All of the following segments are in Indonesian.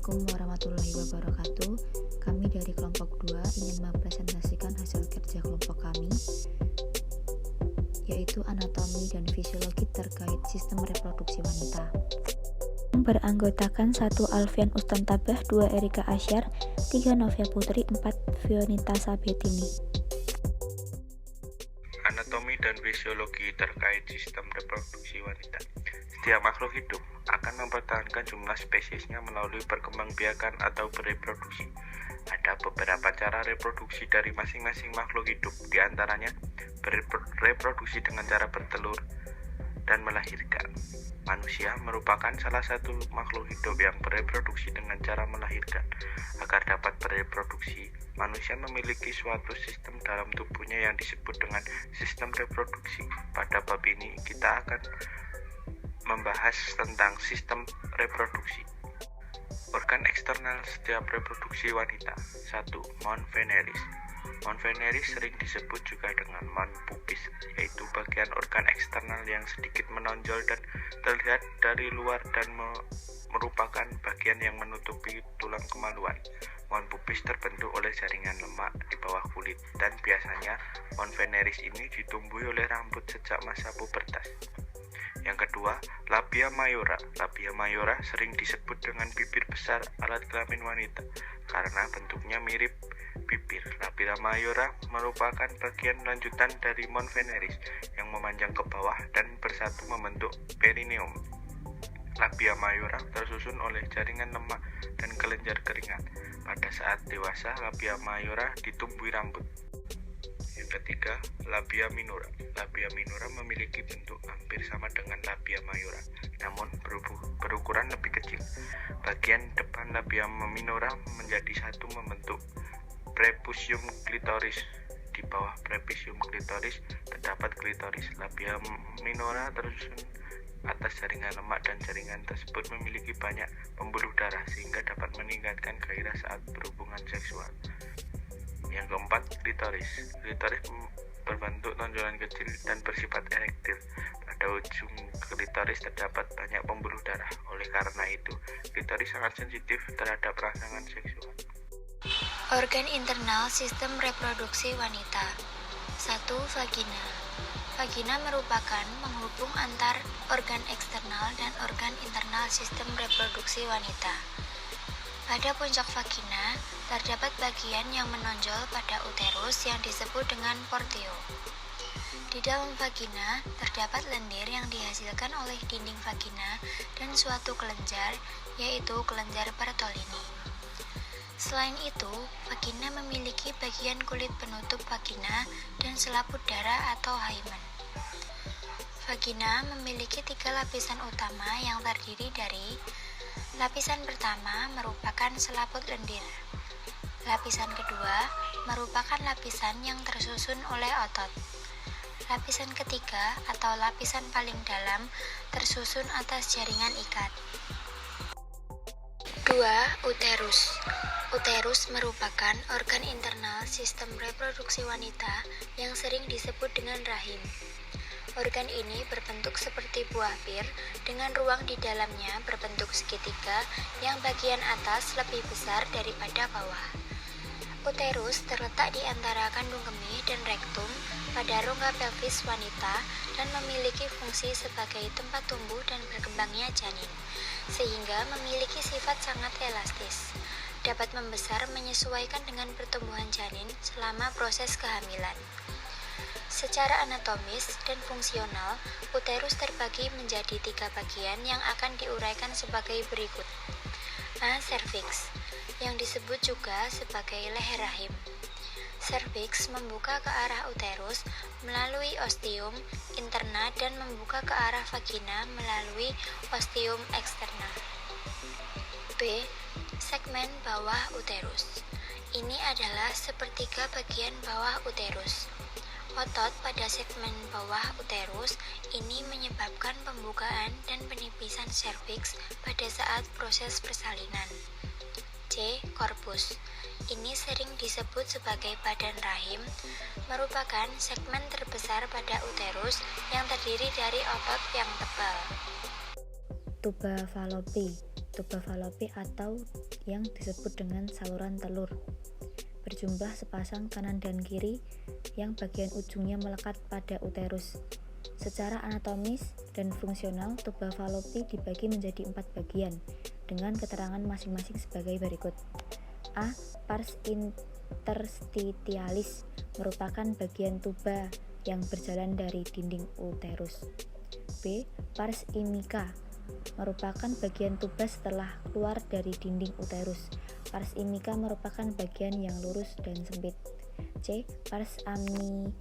Assalamualaikum warahmatullahi wabarakatuh. Kami dari kelompok 2 ingin mempresentasikan hasil kerja kelompok kami, yaitu anatomi dan fisiologi terkait sistem reproduksi wanita. Beranggotakan 1 Alfian Ustantabah, 2 Erika Asyar, 3 Novia Putri, 4 Fionita Sabetini. Anatomi dan fisiologi terkait sistem reproduksi wanita. Setiap makhluk hidup akan mempertahankan jumlah spesiesnya melalui perkembangbiakan atau bereproduksi. Ada beberapa cara reproduksi dari masing-masing makhluk hidup, di antaranya bereproduksi dengan cara bertelur dan melahirkan. Manusia merupakan salah satu makhluk hidup yang bereproduksi dengan cara melahirkan. Agar dapat bereproduksi, manusia memiliki suatu sistem dalam tubuhnya yang disebut dengan sistem reproduksi. Pada bab ini kita akan membahas tentang sistem reproduksi. Organ eksternal setiap reproduksi wanita. 1. Mons veneris. Mons veneris sering disebut juga dengan mons pubis, yaitu bagian organ eksternal yang sedikit menonjol dan terlihat dari luar dan merupakan bagian yang menutupi tulang kemaluan. Mons pubis terbentuk oleh jaringan lemak di bawah kulit, dan biasanya mons veneris ini ditumbuhi oleh rambut sejak masa pubertas. Yang kedua, labia mayora. Labia mayora sering disebut dengan bibir besar alat kelamin wanita karena bentuknya mirip bibir. Labia mayora merupakan bagian lanjutan dari mons veneris yang memanjang ke bawah dan bersatu membentuk perineum. Labia mayora tersusun oleh jaringan lemak dan kelenjar keringat. Pada saat dewasa, labia mayora ditumbuhi rambut. Yang ketiga, labia minora. Labia minora memiliki bentuk hampir sama dengan labia mayora, namun berukuran lebih kecil. Bagian depan labia minora menjadi satu membentuk prepucium clitoris. Di bawah prepucium clitoris terdapat klitoris. Labia minora tersusun atas jaringan lemak dan jaringan tersebut memiliki banyak pembuluh darah sehingga dapat meningkatkan gairah saat berhubungan seksual. Yang keempat, klitoris. Klitoris berbentuk tonjolan kecil dan bersifat erektil. Pada ujung klitoris terdapat banyak pembuluh darah. Oleh karena itu, klitoris sangat sensitif terhadap rangsangan seksual. Organ internal sistem reproduksi wanita. 1. Vagina. Vagina merupakan penghubung antar organ eksternal dan organ internal sistem reproduksi wanita. Pada puncak vagina, terdapat bagian yang menonjol pada uterus yang disebut dengan porteo. Di dalam vagina, terdapat lendir yang dihasilkan oleh dinding vagina dan suatu kelenjar, yaitu kelenjar Bartolini. Selain itu, vagina memiliki bagian kulit penutup vagina dan selaput darah atau hymen. Vagina memiliki 3 lapisan utama yang terdiri dari: lapisan pertama merupakan selaput lendir. Lapisan kedua merupakan lapisan yang tersusun oleh otot. Lapisan ketiga atau lapisan paling dalam tersusun atas jaringan ikat. 2. Uterus. Uterus merupakan organ internal sistem reproduksi wanita yang sering disebut dengan rahim. Organ ini berbentuk seperti buah bir dengan ruang di dalamnya berbentuk segitiga yang bagian atas lebih besar daripada bawah. Uterus terletak di antara kandung kemih dan rektum pada rongga pelvis wanita dan memiliki fungsi sebagai tempat tumbuh dan berkembangnya janin, sehingga memiliki sifat sangat elastis. Dapat membesar menyesuaikan dengan pertumbuhan janin selama proses kehamilan. Secara anatomis dan fungsional, uterus terbagi menjadi 3 bagian yang akan diuraikan sebagai berikut. A. Cervix, yang disebut juga sebagai leher rahim. Cervix membuka ke arah uterus melalui ostium interna dan membuka ke arah vagina melalui ostium eksterna. B. Segmen bawah uterus. Ini adalah sepertiga bagian bawah uterus. Otot pada segmen bawah uterus ini menyebabkan pembukaan dan penipisan serviks pada saat proses persalinan. C. Korpus. Ini sering disebut sebagai badan rahim, merupakan segmen terbesar pada uterus yang terdiri dari otot yang tebal. Tuba Fallopi. tuba falopi atau yang disebut dengan saluran telur, berjumlah sepasang kanan dan kiri yang bagian ujungnya melekat pada uterus. Secara anatomis dan fungsional, tuba falopi dibagi menjadi 4 bagian dengan keterangan masing-masing sebagai berikut. A. Pars interstitialis merupakan bagian tuba yang berjalan dari dinding uterus. B. Pars imica merupakan bagian tuba setelah keluar dari dinding uterus. Pars imica merupakan bagian yang lurus dan sempit. C. Pars amipularis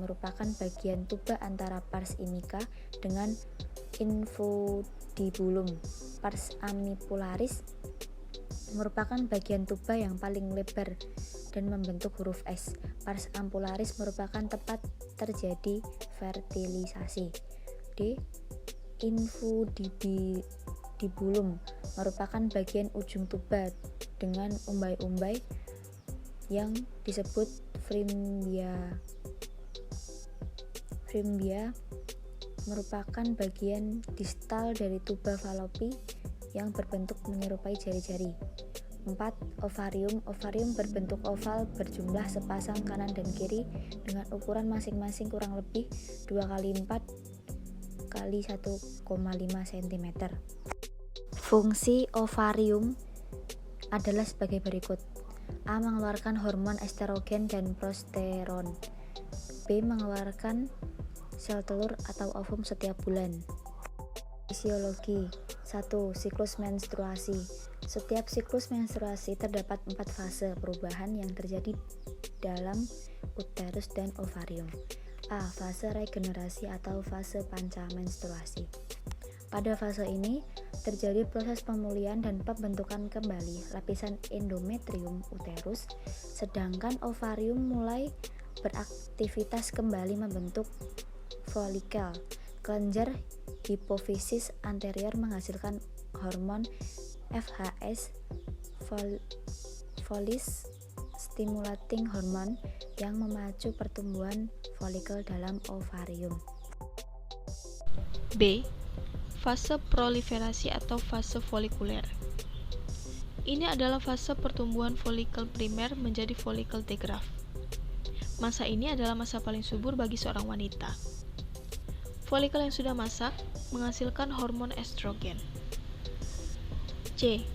merupakan bagian tuba antara pars imica dengan infundibulum. Pars amipularis merupakan bagian tuba yang paling lebar dan membentuk huruf S. Pars ampularis merupakan tempat terjadi fertilisasi. D. Infundibulum merupakan bagian ujung tuba dengan umbai-umbai yang disebut fimbria. Fimbria merupakan bagian distal dari tuba falopi yang berbentuk menyerupai jari-jari. 4. Ovarium. Ovarium berbentuk oval berjumlah sepasang kanan dan kiri dengan ukuran masing-masing kurang lebih 2x4 x 1,5 cm. Fungsi ovarium adalah sebagai berikut. A. Mengeluarkan hormon estrogen dan prosteron. B. Mengeluarkan sel telur atau ovum setiap bulan. Fisiologi. 1. Siklus menstruasi. Setiap siklus menstruasi terdapat 4 fase perubahan yang terjadi dalam uterus dan ovarium. A. Fase regenerasi atau fase panca menstruasi. Pada fase ini terjadi proses pemulihan dan pembentukan kembali lapisan endometrium uterus, sedangkan ovarium mulai beraktivitas kembali membentuk folikel. Kelenjar hipofisis anterior menghasilkan hormon FHS, follicle stimulating hormone, yang memacu pertumbuhan folikel dalam ovarium. B. Fase proliferasi atau fase folikuler. Ini adalah fase pertumbuhan folikel primer menjadi folikel degraft. Masa ini adalah masa paling subur bagi seorang wanita. Folikel yang sudah masak menghasilkan hormon estrogen. C.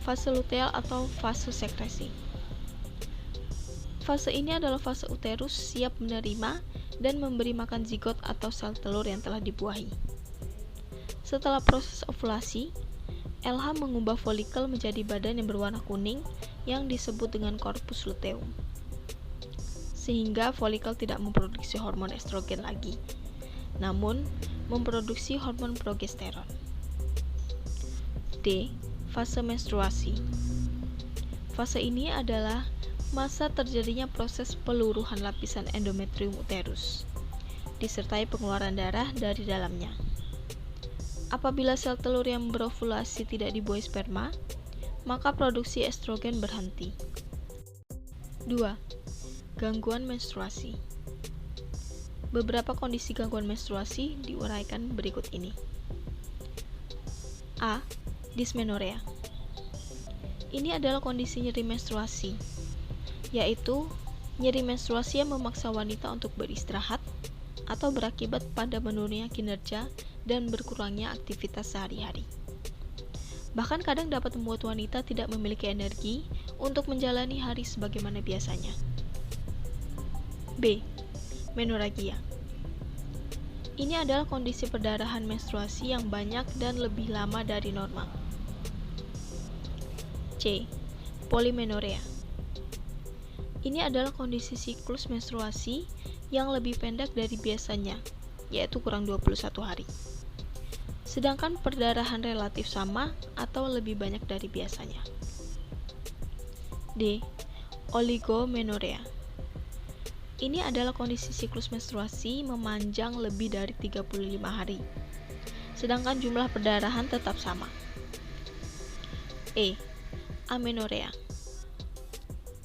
Fase luteal atau fase sekresi. Fase ini adalah fase uterus siap menerima dan memberi makan zigot atau sel telur yang telah dibuahi. Setelah proses ovulasi, LH mengubah folikel menjadi badan yang berwarna kuning yang disebut dengan corpus luteum, sehingga folikel tidak memproduksi hormon estrogen lagi, namun memproduksi hormon progesteron. D. Fase menstruasi. Fase ini adalah masa terjadinya proses peluruhan lapisan endometrium uterus, disertai pengeluaran darah dari dalamnya. Apabila sel telur yang berovulasi tidak dibuahi sperma, maka produksi estrogen berhenti. 2. Gangguan menstruasi. Beberapa kondisi gangguan menstruasi diuraikan berikut ini. A. Dysmenorrhea. Ini adalah kondisi nyeri menstruasi, yaitu nyeri menstruasi yang memaksa wanita untuk beristirahat atau berakibat pada menurunnya kinerja dan berkurangnya aktivitas sehari-hari. Bahkan kadang dapat membuat wanita tidak memiliki energi untuk menjalani hari sebagaimana biasanya. B. Menorrhagia. Ini adalah kondisi perdarahan menstruasi yang banyak dan lebih lama dari normal. C. Polymenorrhea. Ini adalah kondisi siklus menstruasi yang lebih pendek dari biasanya, yaitu kurang 21 hari. Sedangkan perdarahan relatif sama atau lebih banyak dari biasanya. D. Oligomenorrhea. Ini adalah kondisi siklus menstruasi memanjang lebih dari 35 hari, sedangkan jumlah perdarahan tetap sama. E. Amenorrhea.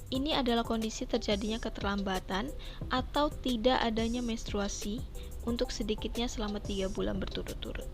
Ini adalah kondisi terjadinya keterlambatan atau tidak adanya menstruasi untuk sedikitnya selama 3 bulan berturut-turut.